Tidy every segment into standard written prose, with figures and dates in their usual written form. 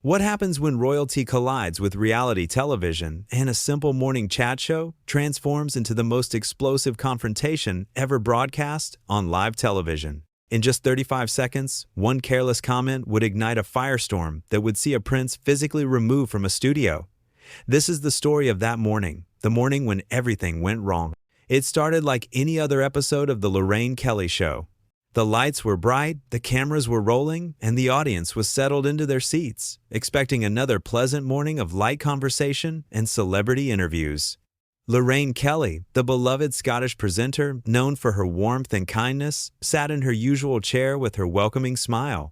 What happens when royalty collides with reality television and a simple morning chat show transforms into the most explosive confrontation ever broadcast on live television? In just 35 seconds, one careless comment would ignite a firestorm that would see a prince physically removed from a studio. This is the story of that morning, the morning when everything went wrong. It started like any other episode of the Lorraine Kelly Show. The lights were bright, the cameras were rolling, and the audience was settled into their seats, expecting another pleasant morning of light conversation and celebrity interviews. Lorraine Kelly, the beloved Scottish presenter known for her warmth and kindness, sat in her usual chair with her welcoming smile.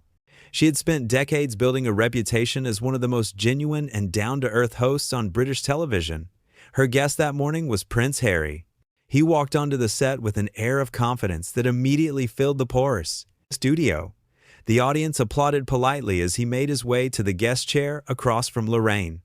She had spent decades building a reputation as one of the most genuine and down-to-earth hosts on British television. Her guest that morning was Prince Harry. He walked onto the set with an air of confidence that immediately filled the porous studio. The audience applauded politely as he made his way to the guest chair across from Lorraine.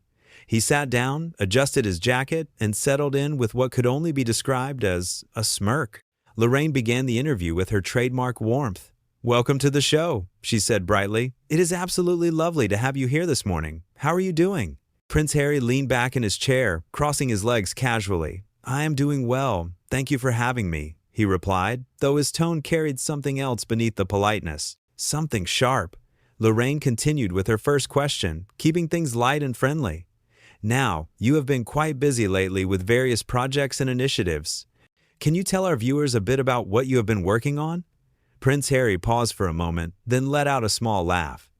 He sat down, adjusted his jacket, and settled in with what could only be described as a smirk. Lorraine began the interview with her trademark warmth. "Welcome to the show," she said brightly. "It is absolutely lovely to have you here this morning. How are you doing?" Prince Harry leaned back in his chair, crossing his legs casually. "I am doing well. Thank you for having me," he replied, though his tone carried something else beneath the politeness. Something sharp. Lorraine continued with her first question, keeping things light and friendly. "Now, you have been quite busy lately with various projects and initiatives. Can you tell our viewers a bit about what you have been working on?" Prince Harry paused for a moment, then let out a small laugh.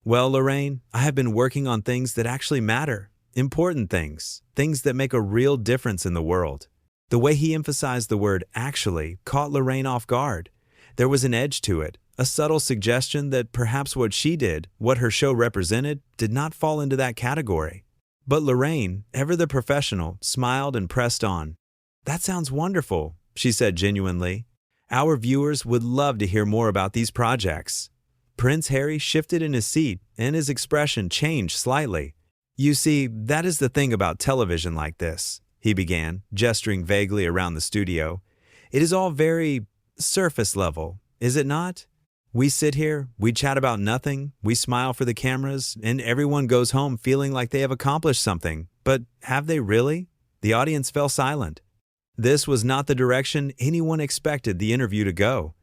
"Well, Lorraine, I have been working on things that actually matter. Important things, things that make a real difference in the world." The way he emphasized the word "actually" caught Lorraine off guard. There was an edge to it, a subtle suggestion that perhaps what she did, what her show represented, did not fall into that category. But Lorraine, ever the professional, smiled and pressed on. "That sounds wonderful," she said genuinely. "Our viewers would love to hear more about these projects." Prince Harry shifted in his seat, and his expression changed slightly. "You see, that is the thing about television like this," he began, gesturing vaguely around the studio. "It is all very surface level, is it not? We sit here, we chat about nothing, we smile for the cameras, and everyone goes home feeling like they have accomplished something. But have they really?" The audience fell silent. This was not the direction anyone expected the interview to go.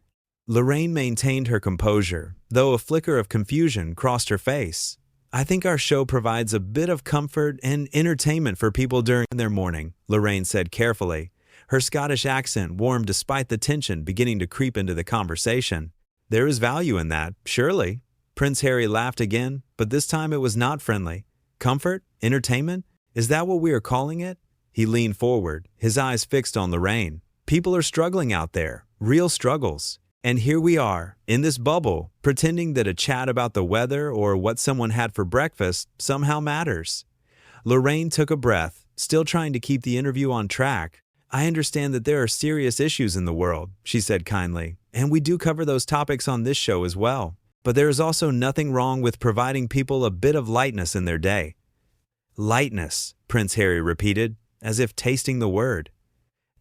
Lorraine maintained her composure, though a flicker of confusion crossed her face. "I think our show provides a bit of comfort and entertainment for people during their morning," Lorraine said carefully. Her Scottish accent warmed despite the tension beginning to creep into the conversation. "There is value in that, surely." Prince Harry laughed again, but this time it was not friendly. "Comfort? Entertainment? Is that what we are calling it?" He leaned forward, his eyes fixed on Lorraine. "People are struggling out there, real struggles. And here we are, in this bubble, pretending that a chat about the weather or what someone had for breakfast somehow matters." Lorraine took a breath, still trying to keep the interview on track. "I understand that there are serious issues in the world," she said kindly, "and we do cover those topics on this show as well. But there is also nothing wrong with providing people a bit of lightness in their day." "Lightness," Prince Harry repeated, as if tasting the word.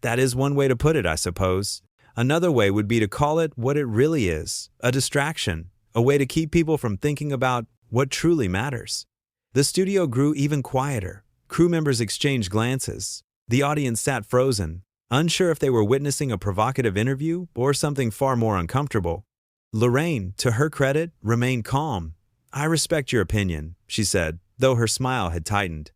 "That is one way to put it, I suppose. Another way would be to call it what it really is, a distraction, a way to keep people from thinking about what truly matters." The studio grew even quieter. Crew members exchanged glances. The audience sat frozen, unsure if they were witnessing a provocative interview or something far more uncomfortable. Lorraine, to her credit, remained calm. "I respect your opinion," she said, though her smile had tightened.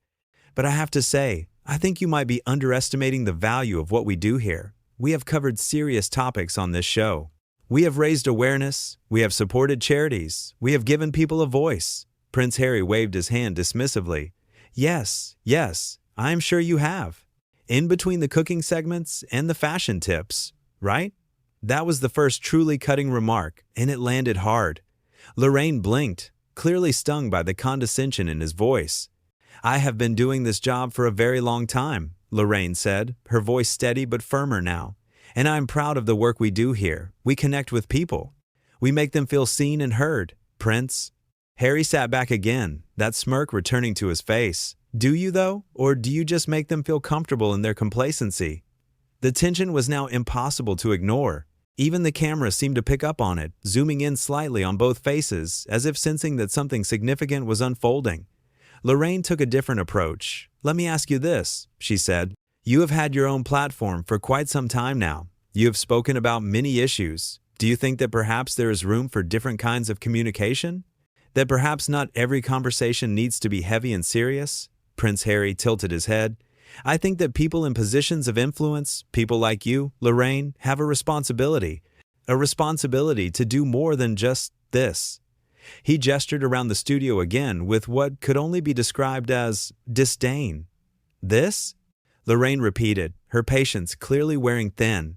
"But I have to say, I think you might be underestimating the value of what we do here. We have covered serious topics on this show. We have raised awareness, we have supported charities, we have given people a voice." Prince Harry waved his hand dismissively. Yes, I am sure you have. In between the cooking segments and the fashion tips, right?" That was the first truly cutting remark, and it landed hard. Lorraine blinked, clearly stung by the condescension in his voice. "I have been doing this job for a very long time," Lorraine said, her voice steady but firmer now. "And I'm proud of the work we do here. We connect with people. We make them feel seen and heard, Prince." Harry sat back again, that smirk returning to his face. "Do you, though? Or do you just make them feel comfortable in their complacency?" The tension was now impossible to ignore. Even the camera seemed to pick up on it, zooming in slightly on both faces, as if sensing that something significant was unfolding. Lorraine took a different approach. "Let me ask you this," she said. "You have had your own platform for quite some time now. You have spoken about many issues. Do you think that perhaps there is room for different kinds of communication? That perhaps not every conversation needs to be heavy and serious?" Prince Harry tilted his head. "I think that people in positions of influence, people like you, Lorraine, have a responsibility to do more than just this." He gestured around the studio again with what could only be described as disdain. "This?" Lorraine repeated, her patience clearly wearing thin.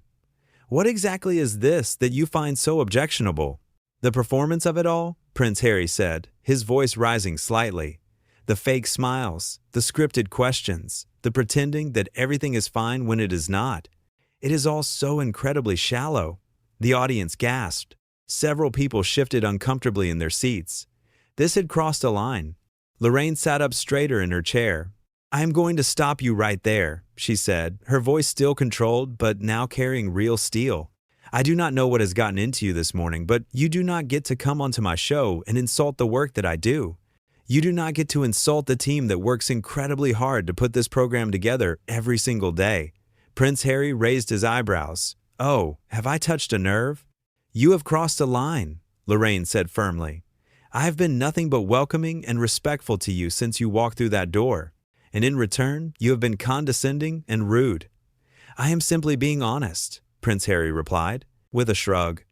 "What exactly is this that you find so objectionable?" "The performance of it all," Prince Harry said, his voice rising slightly. "The fake smiles, the scripted questions, the pretending that everything is fine when it is not. It is all so incredibly shallow." The audience gasped. Several people shifted uncomfortably in their seats. This had crossed a line. Lorraine sat up straighter in her chair. "I am going to stop you right there," she said, her voice still controlled but now carrying real steel. "I do not know what has gotten into you this morning, but you do not get to come onto my show and insult the work that I do. You do not get to insult the team that works incredibly hard to put this program together every single day." Prince Harry raised his eyebrows. "Oh, have I touched a nerve?" "You have crossed a line," Lorraine said firmly. "I have been nothing but welcoming and respectful to you since you walked through that door. And in return, you have been condescending and rude." "I am simply being honest," Prince Harry replied, with a shrug.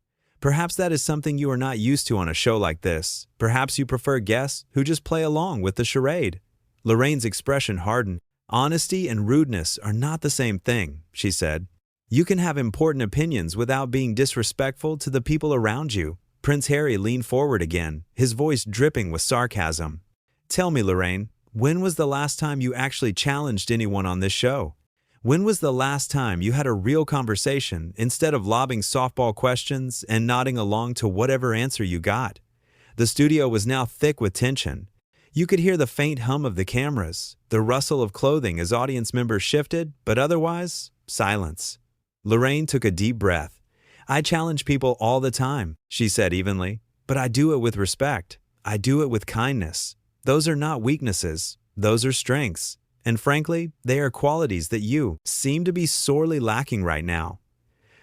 "Perhaps that is something you are not used to on a show like this. Perhaps you prefer guests who just play along with the charade." Lorraine's expression hardened. "Honesty and rudeness are not the same thing," she said. "You can have important opinions without being disrespectful to the people around you." Prince Harry leaned forward again, his voice dripping with sarcasm. "Tell me, Lorraine, when was the last time you actually challenged anyone on this show? When was the last time you had a real conversation instead of lobbing softball questions and nodding along to whatever answer you got?" The studio was now thick with tension. You could hear the faint hum of the cameras, the rustle of clothing as audience members shifted, but otherwise, silence. Lorraine took a deep breath. "I challenge people all the time," she said evenly, "but I do it with respect. I do it with kindness. Those are not weaknesses, those are strengths. And frankly, they are qualities that you seem to be sorely lacking right now."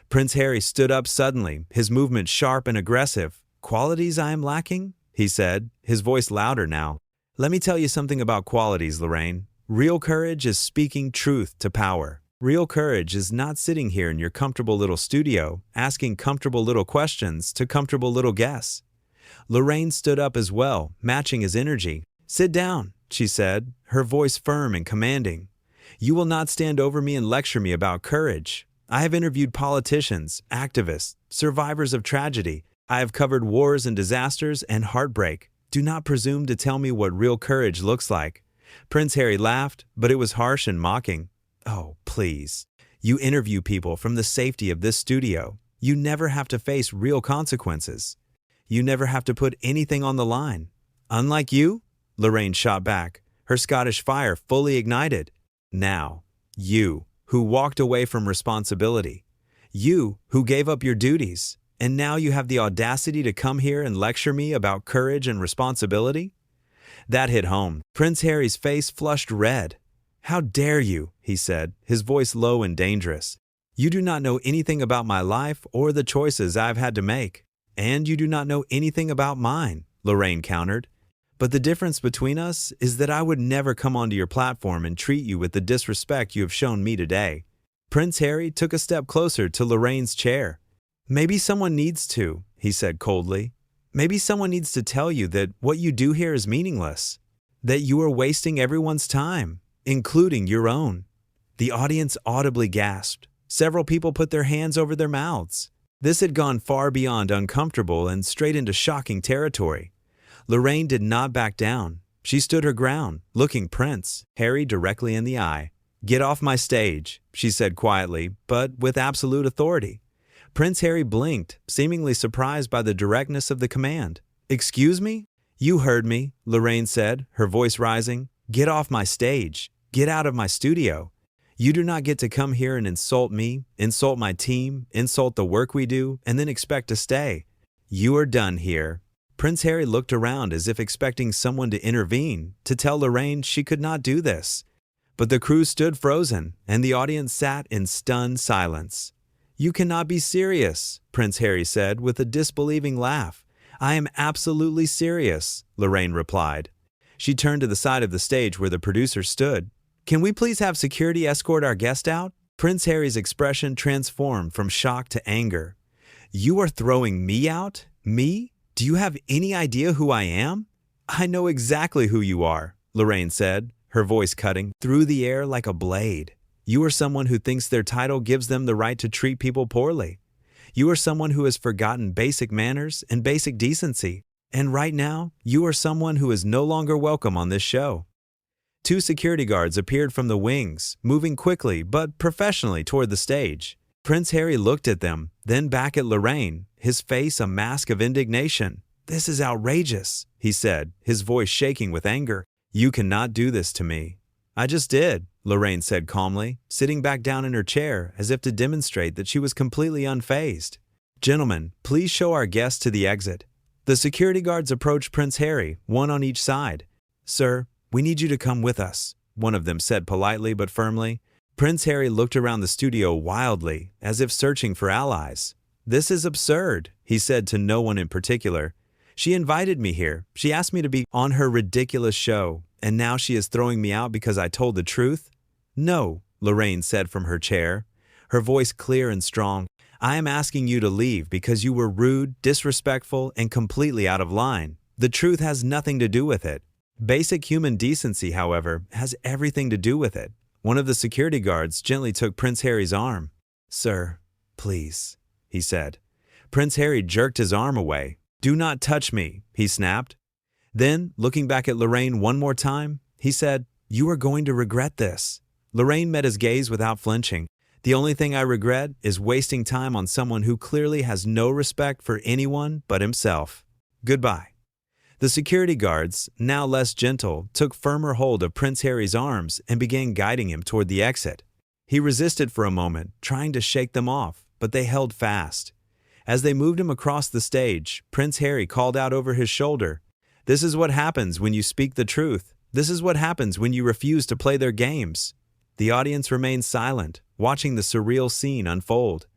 Prince Harry stood up suddenly, his movement sharp and aggressive. "Qualities I am lacking?" he said, his voice louder now. "Let me tell you something about qualities, Lorraine. Real courage is speaking truth to power. Real courage is not sitting here in your comfortable little studio, asking comfortable little questions to comfortable little guests." Lorraine stood up as well, matching his energy. "Sit down," she said, her voice firm and commanding. "You will not stand over me and lecture me about courage. I have interviewed politicians, activists, survivors of tragedy. I have covered wars and disasters and heartbreak. Do not presume to tell me what real courage looks like." Prince Harry laughed, but it was harsh and mocking. "Oh, please. You interview people from the safety of this studio. You never have to face real consequences. You never have to put anything on the line. Unlike you," Lorraine shot back, her Scottish fire fully ignited. "Now, you, who walked away from responsibility. You, who gave up your duties. And now you have the audacity to come here and lecture me about courage and responsibility?" That hit home. Prince Harry's face flushed red. "How dare you?" he said, his voice low and dangerous. "You do not know anything about my life or the choices I've had to make. And you do not know anything about mine," Lorraine countered. "But the difference between us is that I would never come onto your platform and treat you with the disrespect you have shown me today." Prince Harry took a step closer to Lorraine's chair. "Maybe someone needs to," he said coldly. "Maybe someone needs to tell you that what you do here is meaningless. That you are wasting everyone's time, including your own." The audience audibly gasped. Several people put their hands over their mouths. This had gone far beyond uncomfortable and straight into shocking territory. Lorraine did not back down. She stood her ground, looking Prince Harry directly in the eye. "Get off my stage," she said quietly, but with absolute authority. Prince Harry blinked, seemingly surprised by the directness of the command. "Excuse me?" "You heard me," Lorraine said, her voice rising. "Get off my stage. Get out of my studio. You do not get to come here and insult me, insult my team, insult the work we do, and then expect to stay. You are done here." Prince Harry looked around as if expecting someone to intervene, to tell Lorraine she could not do this. But the crew stood frozen, and the audience sat in stunned silence. "You cannot be serious," Prince Harry said with a disbelieving laugh. "I am absolutely serious," Lorraine replied. She turned to the side of the stage where the producer stood. "Can we please have security escort our guest out?" Prince Harry's expression transformed from shock to anger. "You are throwing me out? Me? Do you have any idea who I am?" "I know exactly who you are," Lorraine said, her voice cutting through the air like a blade. "You are someone who thinks their title gives them the right to treat people poorly. You are someone who has forgotten basic manners and basic decency. And right now, you are someone who is no longer welcome on this show." Two security guards appeared from the wings, moving quickly but professionally toward the stage. Prince Harry looked at them, then back at Lorraine, his face a mask of indignation. "This is outrageous," he said, his voice shaking with anger. "You cannot do this to me." "I just did," Lorraine said calmly, sitting back down in her chair as if to demonstrate that she was completely unfazed. "Gentlemen, please show our guests to the exit." The security guards approached Prince Harry, one on each side. "Sir, we need you to come with us," one of them said politely but firmly. Prince Harry looked around the studio wildly, as if searching for allies. "This is absurd," he said to no one in particular. "She invited me here. She asked me to be on her ridiculous show, and now she is throwing me out because I told the truth?" "No," Lorraine said from her chair, her voice clear and strong. "I am asking you to leave because you were rude, disrespectful, and completely out of line. The truth has nothing to do with it. Basic human decency, however, has everything to do with it." One of the security guards gently took Prince Harry's arm. "Sir, please," he said. Prince Harry jerked his arm away. "Do not touch me," he snapped. Then, looking back at Lorraine one more time, he said, "You are going to regret this." Lorraine met his gaze without flinching. "The only thing I regret is wasting time on someone who clearly has no respect for anyone but himself. Goodbye." The security guards, now less gentle, took firmer hold of Prince Harry's arms and began guiding him toward the exit. He resisted for a moment, trying to shake them off, but they held fast. As they moved him across the stage, Prince Harry called out over his shoulder, "This is what happens when you speak the truth. This is what happens when you refuse to play their games." The audience remained silent, watching the surreal scene unfold.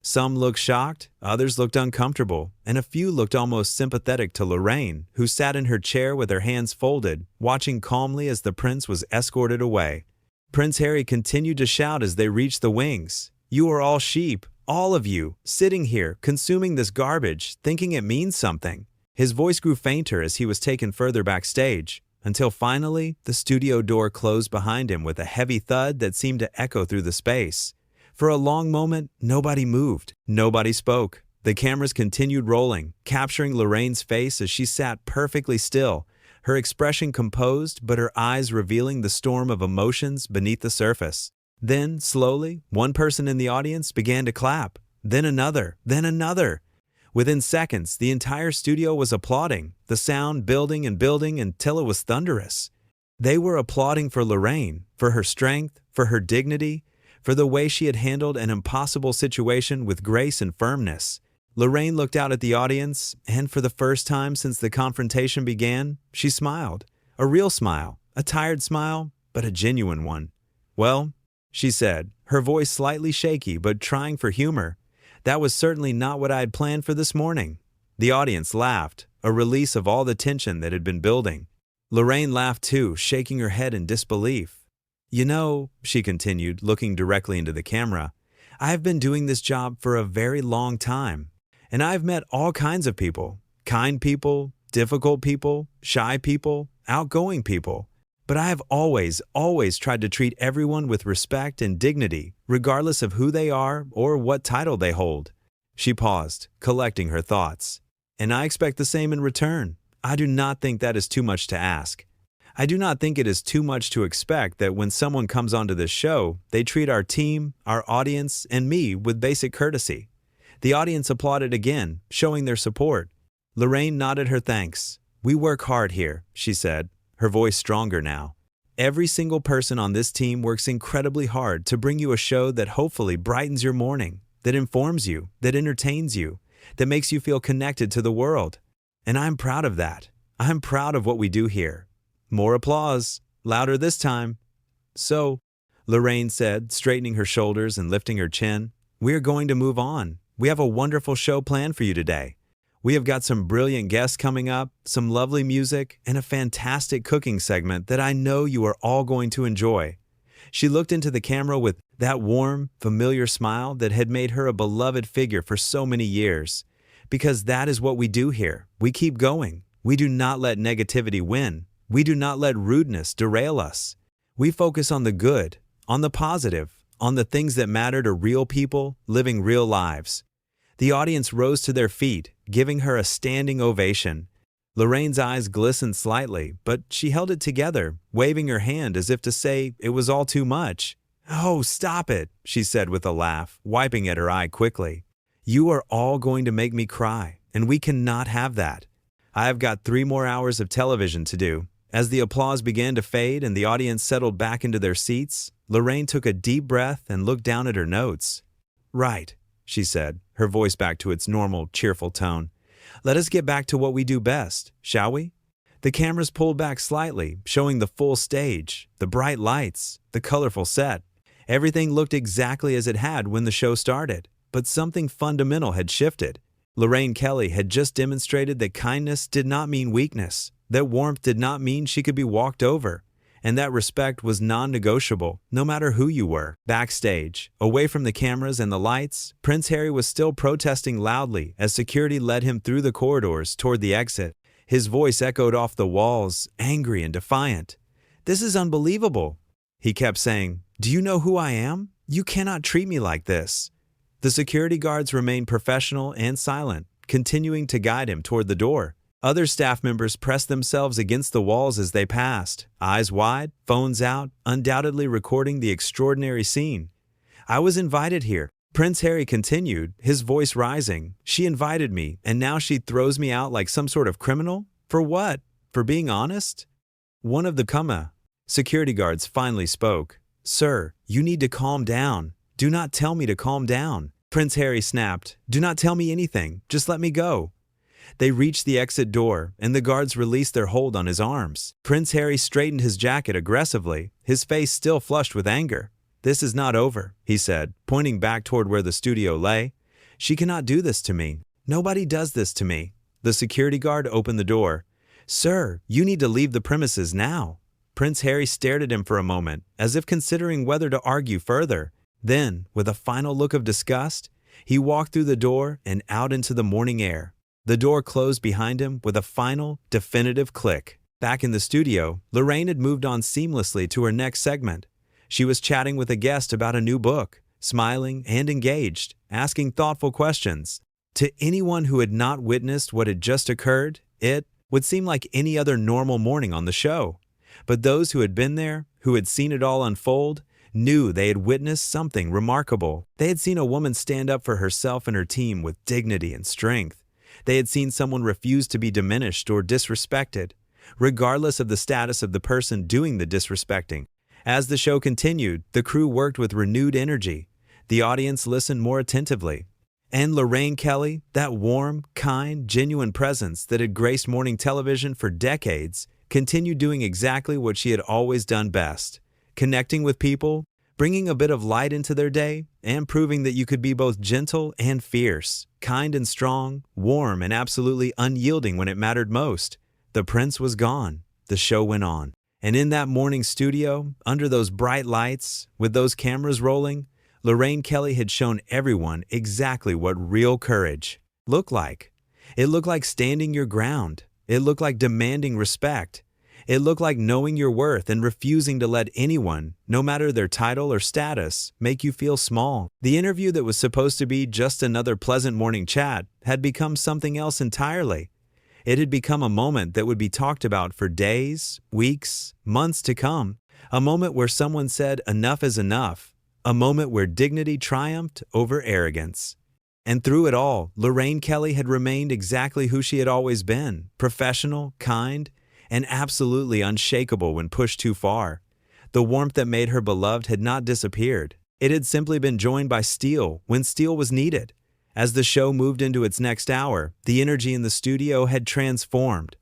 Some looked shocked, others looked uncomfortable, and a few looked almost sympathetic to Lorraine, who sat in her chair with her hands folded, watching calmly as the prince was escorted away. Prince Harry continued to shout as they reached the wings. "You are all sheep, all of you, sitting here, consuming this garbage, thinking it means something." His voice grew fainter as he was taken further backstage, until finally the studio door closed behind him with a heavy thud that seemed to echo through the space. For a long moment, nobody moved, nobody spoke. The cameras continued rolling, capturing Lorraine's face as she sat perfectly still, her expression composed but her eyes revealing the storm of emotions beneath the surface. Then, slowly, one person in the audience began to clap, then another, then another. Within seconds, the entire studio was applauding, the sound building and building until it was thunderous. They were applauding for Lorraine, for her strength, for her dignity, for the way she had handled an impossible situation with grace and firmness. Lorraine looked out at the audience, and for the first time since the confrontation began, she smiled. A real smile, a tired smile, but a genuine one. "Well," she said, her voice slightly shaky but trying for humor, "that was certainly not what I had planned for this morning." The audience laughed, a release of all the tension that had been building. Lorraine laughed too, shaking her head in disbelief. "You know," she continued, looking directly into the camera, "I have been doing this job for a very long time, and I have met all kinds of people. Kind people, difficult people, shy people, outgoing people. But I have always tried to treat everyone with respect and dignity, regardless of who they are or what title they hold." She paused, collecting her thoughts. "And I expect the same in return. I do not think that is too much to ask. I do not think it is too much to expect that when someone comes onto this show, they treat our team, our audience, and me with basic courtesy." The audience applauded again, showing their support. Lorraine nodded her thanks. "We work hard here," she said, her voice stronger now. Every single person on this team works incredibly hard to bring you a show that hopefully brightens your morning, that informs you, that entertains you, that makes you feel connected to the world. And I'm proud of that. I'm proud of what we do here. More applause. Louder this time. So, Lorraine said, straightening her shoulders and lifting her chin, we are going to move on. We have a wonderful show planned for you today. We have got some brilliant guests coming up, some lovely music, and a fantastic cooking segment that I know you are all going to enjoy. She looked into the camera with that warm, familiar smile that had made her a beloved figure for so many years. Because that is what we do here. We keep going. We do not let negativity win. We do not let rudeness derail us. We focus on the good, on the positive, on the things that matter to real people living real lives. The audience rose to their feet, giving her a standing ovation. Lorraine's eyes glistened slightly, but she held it together, waving her hand as if to say it was all too much. "Oh, stop it," she said with a laugh, wiping at her eye quickly. "You are all going to make me cry, and we cannot have that. I have got 3 more hours of television to do." As the applause began to fade and the audience settled back into their seats, Lorraine took a deep breath and looked down at her notes. "Right," she said, her voice back to its normal, cheerful tone. "Let us get back to what we do best, shall we?" The cameras pulled back slightly, showing the full stage, the bright lights, the colorful set. Everything looked exactly as it had when the show started, but something fundamental had shifted. Lorraine Kelly had just demonstrated that kindness did not mean weakness, that warmth did not mean she could be walked over, and that respect was non-negotiable, no matter who you were. Backstage, away from the cameras and the lights, Prince Harry was still protesting loudly as security led him through the corridors toward the exit. His voice echoed off the walls, angry and defiant. "This is unbelievable," he kept saying. "Do you know who I am? You cannot treat me like this." The security guards remained professional and silent, continuing to guide him toward the door. Other staff members pressed themselves against the walls as they passed, eyes wide, phones out, undoubtedly recording the extraordinary scene. "I was invited here," Prince Harry continued, his voice rising. "She invited me, and now she throws me out like some sort of criminal? For what? For being honest?" One of the security guards finally spoke. "Sir, you need to calm down. Do not tell me to calm down." Prince Harry snapped. "Do not tell me anything. Just let me go." They reached the exit door, and the guards released their hold on his arms. Prince Harry straightened his jacket aggressively, his face still flushed with anger. "This is not over," he said, pointing back toward where the studio lay. "She cannot do this to me. Nobody does this to me." The security guard opened the door. "Sir, you need to leave the premises now." Prince Harry stared at him for a moment, as if considering whether to argue further. Then, with a final look of disgust, he walked through the door and out into the morning air. The door closed behind him with a final, definitive click. Back in the studio, Lorraine had moved on seamlessly to her next segment. She was chatting with a guest about a new book, smiling and engaged, asking thoughtful questions. To anyone who had not witnessed what had just occurred, it would seem like any other normal morning on the show. But those who had been there, who had seen it all unfold, knew they had witnessed something remarkable. They had seen a woman stand up for herself and her team with dignity and strength. They had seen someone refuse to be diminished or disrespected, regardless of the status of the person doing the disrespecting. As the show continued, the crew worked with renewed energy. The audience listened more attentively. And Lorraine Kelly, that warm, kind, genuine presence that had graced morning television for decades, continued doing exactly what she had always done best: connecting with people, bringing a bit of light into their day, and proving that you could be both gentle and fierce, kind and strong, warm and absolutely unyielding when it mattered most. The prince was gone. The show went on. And in that morning studio, under those bright lights, with those cameras rolling, Lorraine Kelly had shown everyone exactly what real courage looked like. It looked like standing your ground. It looked like demanding respect. It looked like knowing your worth and refusing to let anyone, no matter their title or status, make you feel small. The interview that was supposed to be just another pleasant morning chat had become something else entirely. It had become a moment that would be talked about for days, weeks, months to come. A moment where someone said enough is enough. A moment where dignity triumphed over arrogance. And through it all, Lorraine Kelly had remained exactly who she had always been: professional, kind, and absolutely unshakable when pushed too far. The warmth that made her beloved had not disappeared. It had simply been joined by steel when steel was needed. As the show moved into its next hour, the energy in the studio had transformed.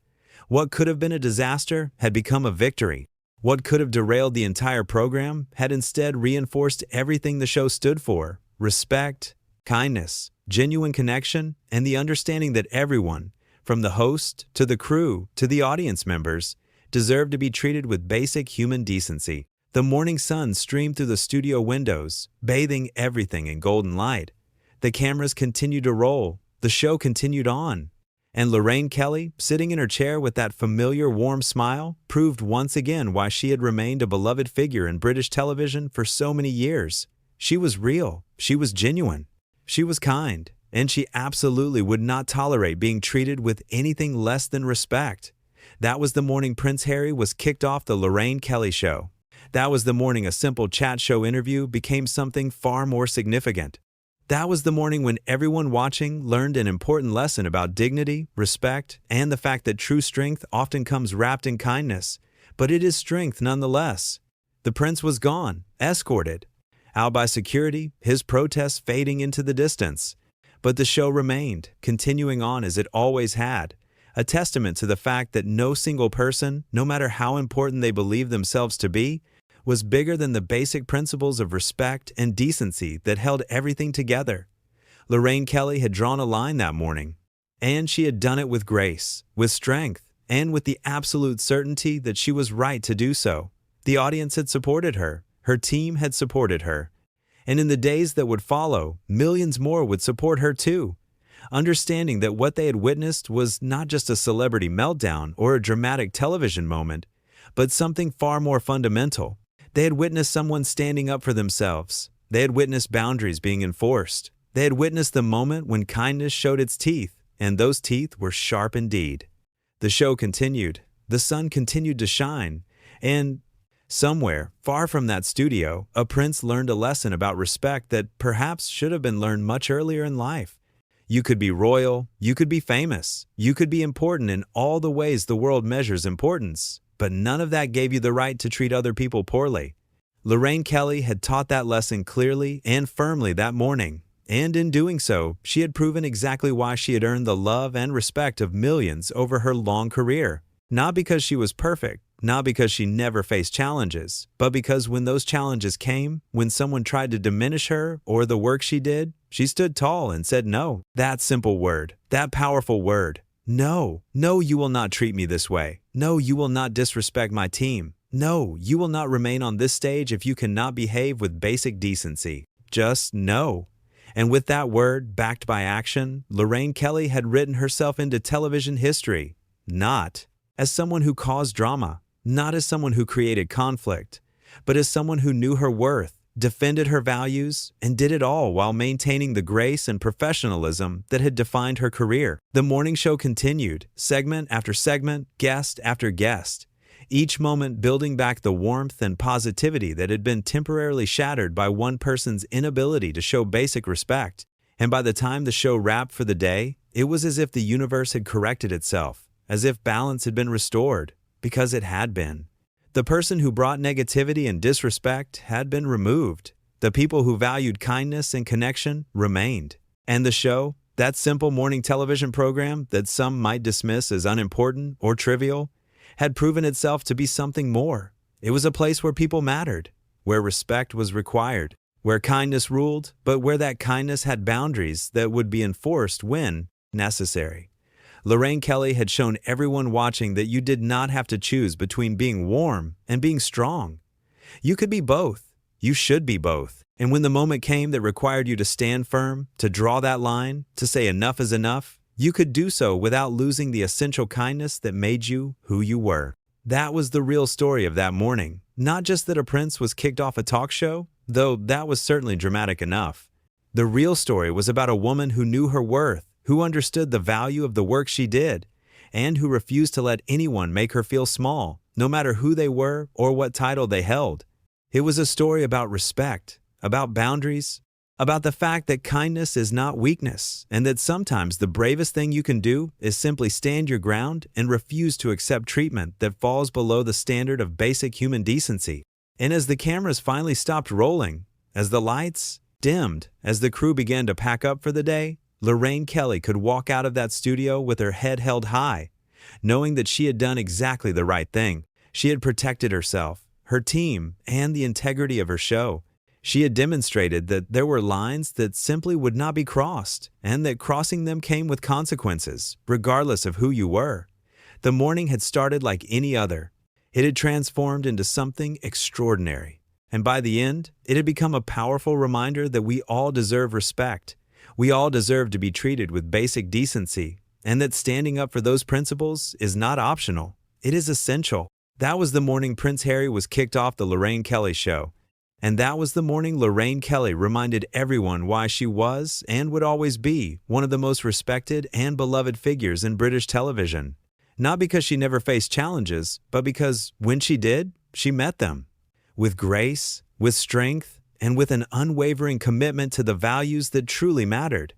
What could have been a disaster had become a victory. What could have derailed the entire program had instead reinforced everything the show stood for: respect, kindness, genuine connection, and the understanding that everyone, from the host to the crew to the audience members, deserved to be treated with basic human decency. The morning sun streamed through the studio windows, bathing everything in golden light. The cameras continued to roll, the show continued on, and Lorraine Kelly, sitting in her chair with that familiar warm smile, proved once again why she had remained a beloved figure in British television for so many years. She was real, she was genuine, she was kind, and she absolutely would not tolerate being treated with anything less than respect. That was the morning Prince Harry was kicked off the Lorraine Kelly Show. That was the morning a simple chat show interview became something far more significant. That was the morning when everyone watching learned an important lesson about dignity, respect, and the fact that true strength often comes wrapped in kindness, but it is strength nonetheless. The prince was gone, escorted out by security, his protests fading into the distance. But the show remained, continuing on as it always had, a testament to the fact that no single person, no matter how important they believed themselves to be, was bigger than the basic principles of respect and decency that held everything together. Lorraine Kelly had drawn a line that morning, and she had done it with grace, with strength, and with the absolute certainty that she was right to do so. The audience had supported her team had supported her, and in the days that would follow, millions more would support her too. Understanding that what they had witnessed was not just a celebrity meltdown or a dramatic television moment, but something far more fundamental. They had witnessed someone standing up for themselves. They had witnessed boundaries being enforced. They had witnessed the moment when kindness showed its teeth, and those teeth were sharp indeed. The show continued. The sun continued to shine, and somewhere, far from that studio, a prince learned a lesson about respect that perhaps should have been learned much earlier in life. You could be royal, you could be famous, you could be important in all the ways the world measures importance, but none of that gave you the right to treat other people poorly. Lorraine Kelly had taught that lesson clearly and firmly that morning, and in doing so, she had proven exactly why she had earned the love and respect of millions over her long career. Not because she was perfect, not because she never faced challenges, but because when those challenges came, when someone tried to diminish her or the work she did, she stood tall and said no. That simple word, that powerful word. No, no, you will not treat me this way. No, you will not disrespect my team. No, you will not remain on this stage if you cannot behave with basic decency. Just no. And with that word, backed by action, Lorraine Kelly had written herself into television history. Not as someone who caused drama, not as someone who created conflict, but as someone who knew her worth, defended her values, and did it all while maintaining the grace and professionalism that had defined her career. The morning show continued, segment after segment, guest after guest, each moment building back the warmth and positivity that had been temporarily shattered by one person's inability to show basic respect. And by the time the show wrapped for the day, it was as if the universe had corrected itself, as if balance had been restored, because it had been. The person who brought negativity and disrespect had been removed. The people who valued kindness and connection remained. And the show, that simple morning television program that some might dismiss as unimportant or trivial, had proven itself to be something more. It was a place where people mattered, where respect was required, where kindness ruled, but where that kindness had boundaries that would be enforced when necessary. Lorraine Kelly had shown everyone watching that you did not have to choose between being warm and being strong. You could be both. You should be both. And when the moment came that required you to stand firm, to draw that line, to say enough is enough, you could do so without losing the essential kindness that made you who you were. That was the real story of that morning. Not just that a prince was kicked off a talk show, though that was certainly dramatic enough. The real story was about a woman who knew her worth, who understood the value of the work she did, and who refused to let anyone make her feel small, no matter who they were or what title they held. It was a story about respect, about boundaries, about the fact that kindness is not weakness, and that sometimes the bravest thing you can do is simply stand your ground and refuse to accept treatment that falls below the standard of basic human decency. And as the cameras finally stopped rolling, as the lights dimmed, as the crew began to pack up for the day, Lorraine Kelly could walk out of that studio with her head held high, knowing that she had done exactly the right thing. She had protected herself, her team, and the integrity of her show. She had demonstrated that there were lines that simply would not be crossed, and that crossing them came with consequences, regardless of who you were. The morning had started like any other. It had transformed into something extraordinary. And by the end, it had become a powerful reminder that we all deserve respect. We all deserve to be treated with basic decency, and that standing up for those principles is not optional. It is essential. That was the morning Prince Harry was kicked off the Lorraine Kelly show. And that was the morning Lorraine Kelly reminded everyone why she was and would always be one of the most respected and beloved figures in British television. Not because she never faced challenges, but because when she did, she met them. With grace, with strength, and with an unwavering commitment to the values that truly mattered.